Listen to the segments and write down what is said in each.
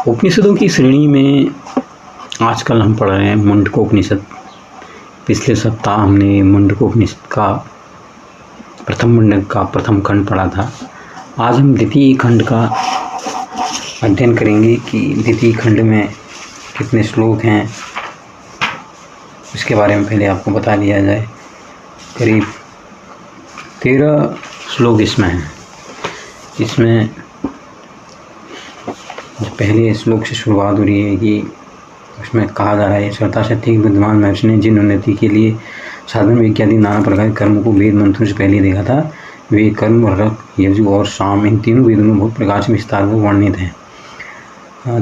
उपनिषदों की श्रेणी में आजकल हम पढ़ रहे हैं मुंडकोपनिषद। पिछले सप्ताह हमने मुंडकोपनिषद का प्रथम खंड पढ़ा था। आज हम द्वितीय खंड का अध्ययन करेंगे कि द्वितीय खंड में कितने श्लोक हैं, इसके बारे में पहले आपको बता दिया जाए। करीब 13 श्लोक इसमें हैं। इसमें जो पहले श्लोक से शुरुआत हो रही है कि उसमें कहा जा रहा है, श्रद्धा शक्ति विद्वान महर्षि ने जिन उन्नति के लिए साधन इत्यादि नाना प्रकार के कर्मों को वेद मंत्रों से पहले देखा था, वे कर्म रक यजु और साम इन तीनों वेदों में बहुत प्रकार से विस्तार को वर्णित हैं।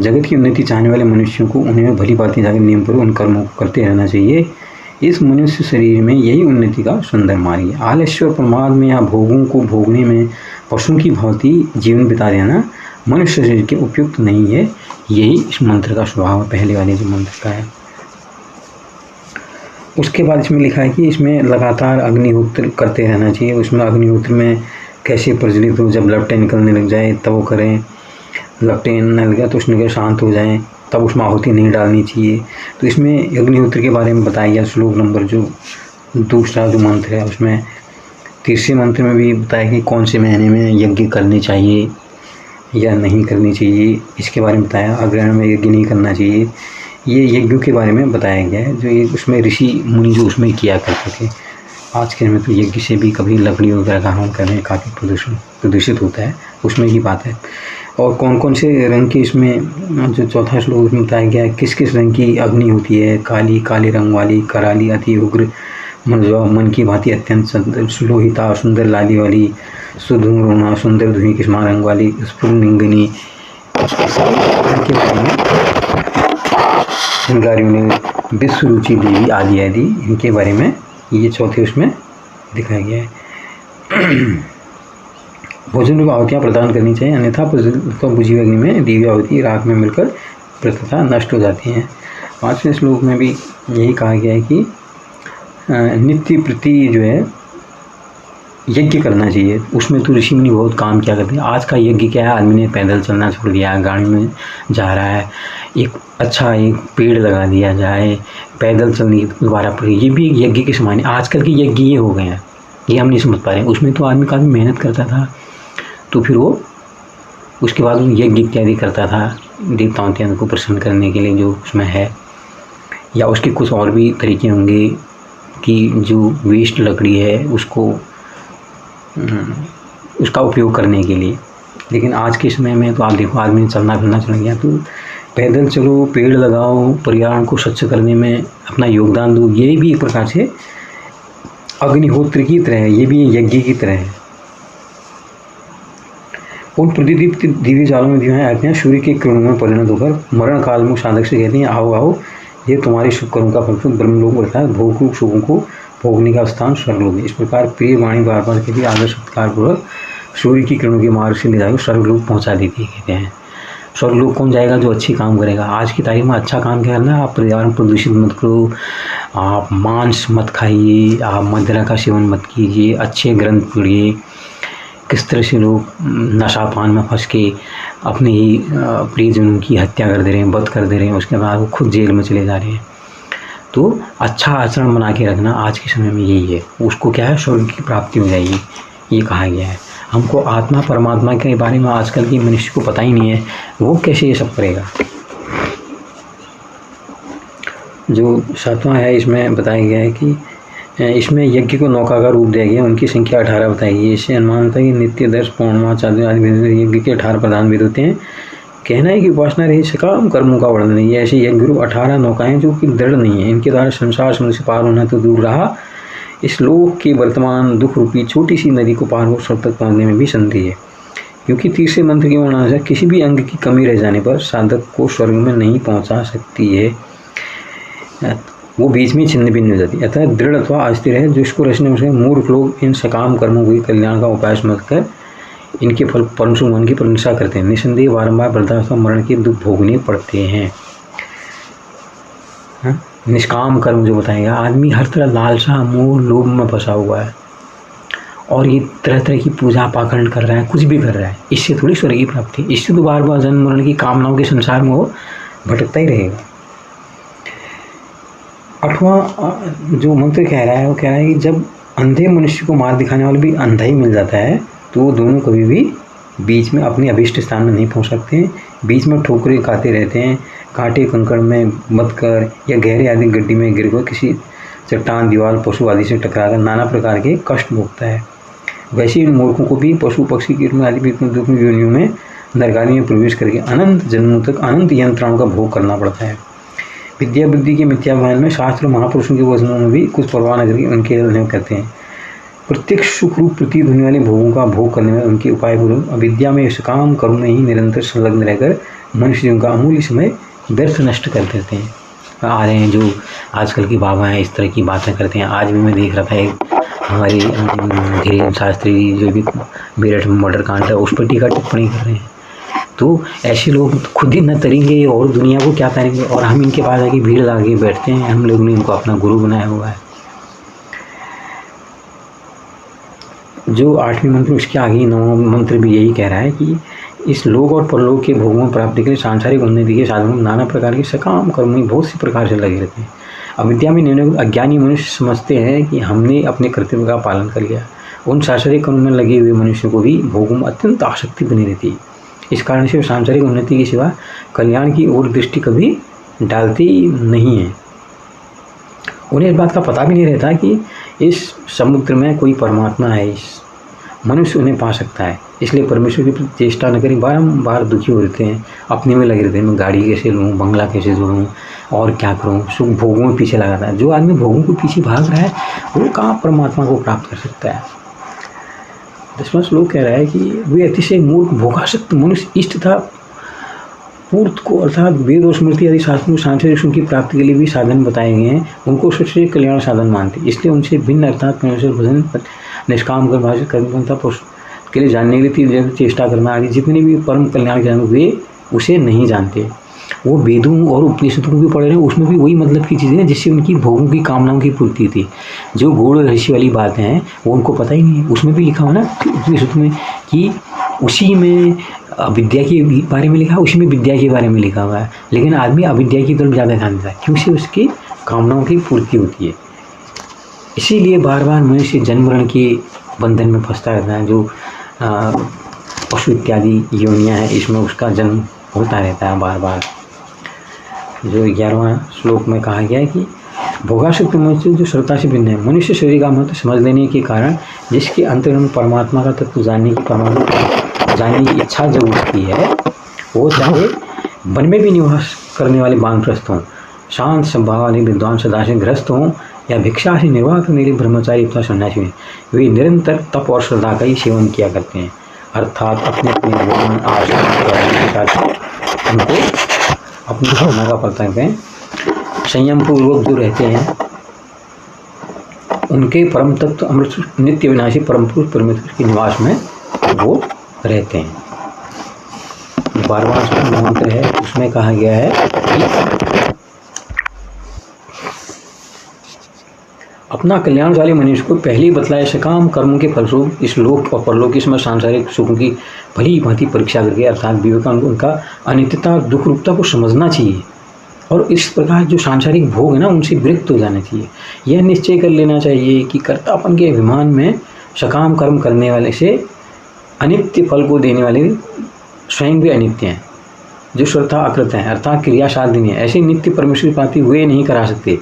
जगत की उन्नति चाहने वाले मनुष्यों को उन्हें भली बातें जाकर नियम पर उन कर्मों को करते रहना चाहिए। इस मनुष्य शरीर में यही उन्नति का सुंदर मार्ग है। आलस्य और प्रमाद में या भोगों को भोगने में पशुओं की भांति जीवन बिता देना मनुष्य शरीर के उपयुक्त नहीं है। यही इस मंत्र का स्वभाव है, पहले वाले जो मंत्र का है। उसके बाद इसमें लिखा है कि इसमें लगातार अग्निहोत्र करते रहना चाहिए। उसमें अग्निहोत्र में कैसे प्रज्वलित हो, जब लपटें निकलने लग जाए तब वो करें, लपटें न लगे तो उसमें शांत हो जाए तब उसमें आहुति नहीं डालनी चाहिए। तो इसमें अग्निहोत्र के बारे में बताया गया। श्लोक नंबर जो दूसरा जो मंत्र है उसमें तीसरे मंत्र में भी बताया कि कौन से महीने में यज्ञ करने चाहिए या नहीं करनी चाहिए, इसके बारे में बताया। अग्रहण में यज्ञ नहीं करना चाहिए, ये यज्ञों के बारे में बताया गया है। जो ये उसमें ऋषि मुनि जो उसमें किया करते थे। आज के में तो यज्ञ से भी कभी लकड़ी वगैरह का हवन करने काफ़ी प्रदूषित होता है, उसमें ही बात है। और कौन कौन से रंग की इसमें जो चौथा श्लोक में बताया गया है, किस किस रंग की अग्नि होती है। काली, काले रंग वाली, कराली, अति उग्र, मन की भांति अत्यंत सुलोहिता, सुंदर लाली वाली, सुधूम्रोना, सुंदर धुई किस्मा रंग वाली, स्फुलिंगिनी, के बारे में श्रृंगारियों ने विश्वरुचि देवी आदि इनके बारे में ये चौथे उसमें दिखाया गया है। भोजन को आहुतियाँ प्रदान करनी चाहिए, अन्यथा बुझी अग्नि में दिव्य आहुति राख में मिलकर प्रतः नष्ट हो जाती हैं। 5वें श्लोक में भी यही कहा गया है कि नित्य प्रति जो है यज्ञ करना चाहिए। उसमें तो ऋषि मुनि बहुत काम किया करते हैं। आज का यज्ञ क्या है, आदमी ने पैदल चलना छोड़ दिया, गाड़ी में जा रहा है, एक पेड़ लगा दिया जाए, पैदल चलने दोबारा पर, ये भी यज्ञ के समान है। आजकल के यज्ञ ये हो गए हैं, ये हम नहीं समझ पा रहे हैं। उसमें तो आदमी काफ़ी मेहनत करता था, तो फिर वो उसके बाद वो यज्ञ इत्यादि करता था देवताओं को प्रसन्न करने के लिए जो उसमें है, या उसके कुछ और भी तरीके होंगे कि जो वेस्ट लकड़ी है उसका उपयोग करने के लिए। लेकिन आज के समय में तो आप देखो, आदमी चलना फिरना चल गया, तो पैदल चलो, पेड़ लगाओ, पर्यावरण को स्वच्छ करने में अपना योगदान दो। ये भी एक प्रकार से अग्निहोत्र की तरह है, ये भी यज्ञ की तरह है। उन प्रतिदीप्त दिव्य जालों में जो है आज्ञा सूर्य के किरणों में परिणत होकर मरण काल में साधक से कहते हैं, आओ आओ, ये तुम्हारे शुभ कर्म का फल ब्रह्मलोक बढ़ता है, भोग सुखों को भोगने का स्थान स्वर्गलोक है। इस प्रकार प्रिय वाणी बार बार के लिए आदर सत्कार पूर्वक सूर्य की किरणों के मार्ग से ले जाकर स्वर्गलोक पहुंचा देती है। कहते हैं स्वर्गलोक कौन जाएगा, जो अच्छी काम करेगा। आज की तारीख में अच्छा काम क्या करना है, आप पर्यावरण प्रदूषित मत करो, आप मांस मत खाइए, आप मदिरा का सेवन मत कीजिए, अच्छे ग्रंथ पढ़िए। किस तरह से लोग नशापान में फंस के अपने ही प्रियजनों की हत्या कर दे रहे हैं, वध कर दे रहे हैं, उसके बाद वो खुद जेल में चले जा रहे हैं। तो अच्छा आचरण बना के रखना आज के समय में यही है, उसको क्या है, स्वर्ग की प्राप्ति हो जाएगी, ये कहा गया है। हमको आत्मा परमात्मा के बारे में आजकल की मनुष्य को पता ही नहीं है, वो कैसे ये सब करेगा। जो 7वां है इसमें बताया गया है कि इसमें यज्ञ को नौका का रूप दिया गया, उनकी संख्या 18 बताई गई। इससे अनुमान होता है कि नित्य, दर्श, पौर्णिमा, चांद्र आदि यज्ञ के 18 प्रधान वेद होते हैं। कहना है कि उपासना रही सकाम कर्मों का वर्णन नहीं है। ऐसे यज्ञ रूप 18 नौकाएं जो कि दृढ़ नहीं है, इनके द्वारा संसार समुद्र से पार होना तो दूर रहा, इस लोक के वर्तमान दुख रूपी छोटी सी नदी को पार हो स्वर्ग तक पहुँचने में भी संदेह है। क्योंकि तीसरे मंत्र के वर्णन किसी भी अंग की कमी रह जाने पर साधक को स्वर्ग में नहीं पहुँचा सकती है, वो बीच में छिन्न भिन्न हो जाती है। अतः दृढ़ अथवा अस्थिर है, जो इसको रचने में मूर्ख लोग इन सकाम कर्मों के कल्याण का उपाय समझकर इनके फल परम शुभ मन की प्रशंसा करते हैं। निसंदेह बारंबार वृद्धावस्था मरण के दुख भोगने पड़ते हैं। निष्काम कर्म जो बताएगा, आदमी हर तरह लालसा, मोह, लोभ में फंसा हुआ है और ये तरह तरह की पूजा पाखंड कर रहा है, कुछ भी कर रहा है, इससे थोड़ी स्वर्ग की प्राप्ति। इससे तो बार बार जन्म मरण की कामनाओं के संसार में वो भटकता ही रहेगा। 8वां जो मंत्र कह रहा है वो कह रहा है कि जब अंधे मनुष्य को मार्ग दिखाने वाला भी अंधा ही मिल जाता है तो वो दोनों कभी भी बीच में अपने अभीष्ट स्थान में नहीं पहुंच सकते हैं, बीच में ठोकरें खाते रहते हैं, कांटे कंकड़ में मत कर या गहरे आदि गड्ढी में गिर कर किसी चट्टान दीवार पशु आदि से टकराकर नाना प्रकार के कष्ट भोगता है। वैसे ही मूर्खों को भी पशु पक्षी कीट आदि योनियों में नरकादि में प्रवेश करके अनंत जन्मों तक अनंत यंत्रणाओं का भोग करना पड़ता है। विद्या बुद्धि के मिथ्याभिमान में शास्त्र महापुरुषों के वचनों में भी कुछ परवाह न करके उनके निर्णय करते हैं। प्रत्येक सुख रूप प्रतीत होने वाले भोगों का भोग करने में उनके उपाय पूर्वक अविद्या में सकाम कर्म में ही निरंतर संलग्न रहकर मनुष्य जीवन का अमूल्य समय व्यर्थ नष्ट कर देते हैं। आ रहे हैं जो आजकल की बाबा हैं इस तरह की बातें करते हैं। आज भी मैं देख रहा था एक हमारे धीरेन्द्र शास्त्री जो भी मेरठ में मर्डर कांड है उस पर टीका टिप्पणी कर रहे हैं। तो ऐसे लोग खुद ही न तरेंगे और दुनिया को क्या करेंगे, और हम इनके पास आके भीड़ लगा बैठते हैं। हम लोग ने इनको अपना गुरु बनाया हुआ है। जो 8वें मंत्र उसके आगे 9वां मंत्र भी यही कह रहा है कि इस लोक और परलोक के भोगों प्राप्ति के लिए सांसारिक उन्नति के साधनों में नाना प्रकार के सकाम कर्म में बहुत सी प्रकार से लगे रहते हैं। अविद्या में निम्न अज्ञानी मनुष्य समझते हैं कि हमने अपने कर्तव्य का पालन कर लिया। उन सांसारिक कर्म में लगे हुए मनुष्य को भी भोगों में अत्यंत आसक्ति बनी रहती है। इस कारण से सांसारिक उन्नति के सिवा कल्याण की ओर दृष्टि कभी डालती नहीं है। उन्हें इस बात का पता भी नहीं रहता कि इस समुद्र में कोई परमात्मा है, इस मनुष्य उन्हें पा सकता है। इसलिए परमेश्वर की प्रति चेष्टा न करें, बारंबार दुखी हो रहते हैं, अपने में लगे रहते हैं। मैं गाड़ी कैसे लूँ, बंगला कैसे जोड़ूँ और क्या करूँ, सुख भोगों में पीछे लगा है। जो आदमी भोगों के पीछे भाग रहा है वो कहाँ परमात्मा को प्राप्त कर सकता है। 10वां श्लोक कह रहा है कि वे अतिशय मूर्ख भोगासक्त मनुष्य इष्ट तथा पूर्त को अर्थात वेद और स्मृति आदि शास्त्रों में सांसारिक सुख की प्राप्ति के लिए भी साधन बताए गए हैं, उनको सबसे कल्याण साधन मानते। इसलिए उनसे भिन्न अर्थात परमेश्वर भजन निष्काम कर भाषित कर्मपंथा के लिए जानने के लिए चेष्टा करना आदि जितने भी परम कल्याण के वे उसे नहीं जानते। वो वेदों और उपनिषदों भी पढ़ रहे हैं, उसमें भी वही मतलब की चीज़ें हैं जिससे उनकी भोगों की कामनाओं की पूर्ति थी। जो गूढ़ रहस्य वाली बातें हैं वो उनको पता ही नहीं है। उसमें भी लिखा हुआ ना उपनिषद में कि उसी में अविद्या के बारे में लिखा है, उसी में विद्या के बारे में लिखा हुआ है, लेकिन आदमी अविद्या की तरफ ज़्यादा ध्यान देता है क्योंकि उसकी कामनाओं की पूर्ति होती है। इसीलिए बार बार मनुष्य जन्म मरण के बंधन में फंसता रहता है। जो पशु इत्यादि योनियाँ हैं इसमें उसका जन्म होता रहता है बार बार। जो 11वां श्लोक में कहा गया है कि भोगासक्त मनुष्य जो श्रद्धा से भिन्न है, मनुष्य शरीर का महत्व समझ लेने के कारण जिसके अंतर्गत परमात्मा का तत्व जानने की इच्छा जब उठती है, वो चाहे वन में भी निवास करने वाले वानप्रस्थ हों, शांत स्वभाव वाले विद्वान सदा से गृहस्थ हों या भिक्षा से निर्वाह करने वाले ब्रह्मचारी तथा सन्यासी हैं, वे निरंतर तप और श्रद्धा का ही सेवन किया करते हैं। अर्थात अपने अपने भगवान आश्रम उनको अपनी भावना का पता करें, संयम पूर्वक जो रहते हैं उनके परम तत्व अमृत नित्य विनाशी परम पुरुष परमेश्वर के निवास में वो रहते हैं। 12वां मंत्र है उसमें कहा गया है कि अपना कल्याणशाली मनुष्य को पहले ही बतलाए सकाम कर्मों के फलस्वरूप इस लोक और परलोक इसमें सांसारिक सुखों की भली भांति परीक्षा करके अर्थात विवेकानंद उनका अनित्यता दुख रूपता को समझना चाहिए और इस प्रकार जो सांसारिक भोग है ना उनसे विरक्त हो जाना चाहिए। यह निश्चय कर लेना चाहिए कि कर्तापन के अभिमान में सकाम कर्म करने वाले से अनित्य फल को देने वाले स्वयं भी अनित्य हैं। जो श्रद्धा अकृत हैं अर्थात क्रिया साध्य नहीं है, ऐसे नित्य परमेश्वर की प्राप्ति हुए नहीं करा सकते।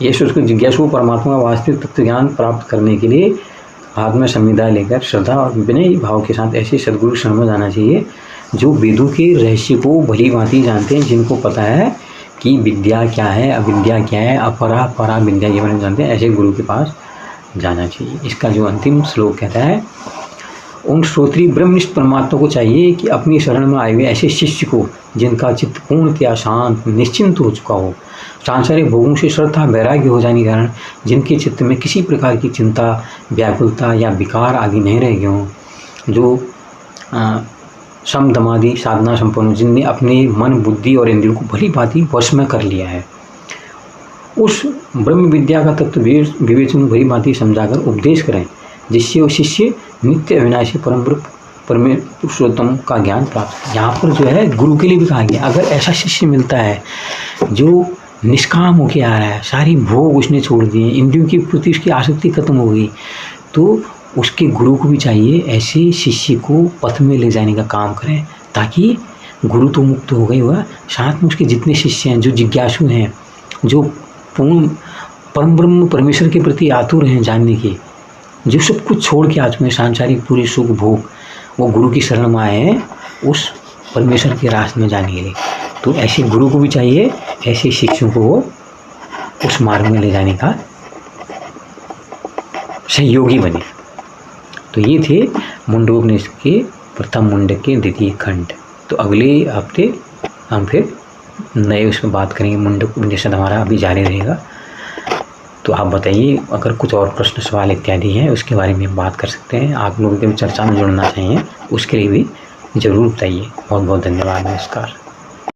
ये उसको जिज्ञासु परमात्मा का वास्तविक तत्व ज्ञान प्राप्त करने के लिए हाथ में संविदा लेकर श्रद्धा और विनय भाव के साथ ऐसे सदगुरु शरण में जाना चाहिए जो वेदों के रहस्य को भली भांति जानते हैं, जिनको पता है कि विद्या क्या है, अविद्या क्या है, अपरा परा विद्या के बारे में जानते हैं, ऐसे गुरु के पास जाना चाहिए। इसका जो अंतिम श्लोक कहता है, उन श्रोत्री ब्रह्मनिष्ठ परमात्मा को चाहिए कि अपनी शरण में आए हुए ऐसे शिष्य को जिनका चित्त पूर्णतया शांत निश्चिंत हो चुका हो, सांसारिक भोगों से श्रद्धा वैराग्य हो जाने के कारण जिनके चित्त में किसी प्रकार की चिंता व्याकुलता या विकार आदि नहीं रह गए हों, जो समदमादि साधना संपन्न, जिनने अपने मन बुद्धि और इंद्रियों को भली भांति वश में कर लिया है, उस ब्रह्म विद्या का तत्व विवेचन भली भांति समझाकर उपदेश करें जिससे वो शिष्य नित्य अविनाशी पुरुषोत्तम का ज्ञान प्राप्त। यहाँ पर जो है गुरु के लिए भी कहा गया, अगर ऐसा शिष्य मिलता है जो निष्काम होके आ रहा है, सारी भोग उसने छोड़ दिए, इंद्रियों की प्रति उसकी आसक्ति खत्म हो गई, तो उसके गुरु को भी चाहिए ऐसे शिष्य को पथ में ले जाने का काम करें, ताकि गुरु तो मुक्त हो गई हुआ, साथ में उसके जितने शिष्य हैं जो जिज्ञासु हैं, जो पूर्ण परम ब्रह्म परमेश्वर के प्रति आतुर हैं जानने के, जो सब कुछ छोड़ के आज में सांसारिक पूरी सुख भोग वो गुरु की शरण में आए हैं उस परमेश्वर के रास्ते में जाने के लिए। तो ऐसे गुरु को भी चाहिए ऐसे शिष्यों को वो उस मार्ग में ले जाने का सहयोगी बने। तो ये थे मुंडकोपनिषद के प्रथम मुंडक के द्वितीय खंड। तो अगले हफ्ते हम फिर नए उसमें बात करेंगे। मुंडकोपनिषद हमारा अभी जारी रहेगा। तो आप बताइए, अगर कुछ और प्रश्न सवाल इत्यादि हैं उसके बारे में हम बात कर सकते हैं। आप लोगों के चर्चा में जुड़ना चाहिए उसके लिए भी ज़रूर बताइए। बहुत बहुत धन्यवाद। नमस्कार।